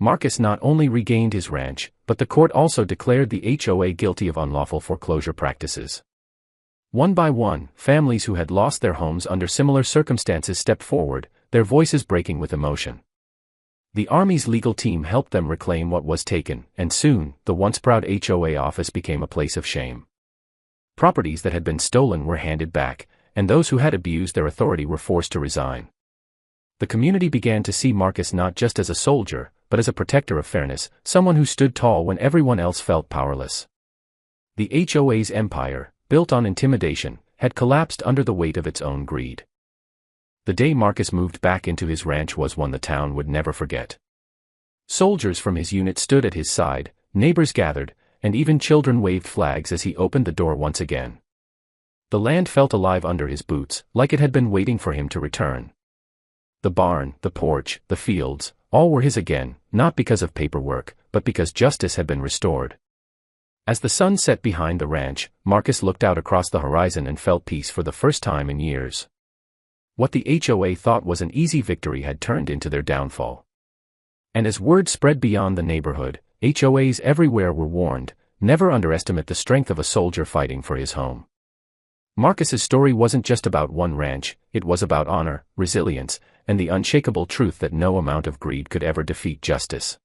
Marcus not only regained his ranch, but the court also declared the HOA guilty of unlawful foreclosure practices. One by one, families who had lost their homes under similar circumstances stepped forward, their voices breaking with emotion. The Army's legal team helped them reclaim what was taken, and soon, the once proud HOA office became a place of shame. Properties that had been stolen were handed back, and those who had abused their authority were forced to resign. The community began to see Marcus not just as a soldier, but as a protector of fairness, someone who stood tall when everyone else felt powerless. The HOA's empire, built on intimidation, had collapsed under the weight of its own greed. The day Marcus moved back into his ranch was one the town would never forget. Soldiers from his unit stood at his side, neighbors gathered, and even children waved flags as he opened the door once again. The land felt alive under his boots, like it had been waiting for him to return. The barn, the porch, the fields, all were his again, not because of paperwork, but because justice had been restored. As the sun set behind the ranch, Marcus looked out across the horizon and felt peace for the first time in years. What the HOA thought was an easy victory had turned into their downfall. And as word spread beyond the neighborhood, HOAs everywhere were warned, never underestimate the strength of a soldier fighting for his home. Marcus's story wasn't just about one ranch, it was about honor, resilience, and the unshakable truth that no amount of greed could ever defeat justice.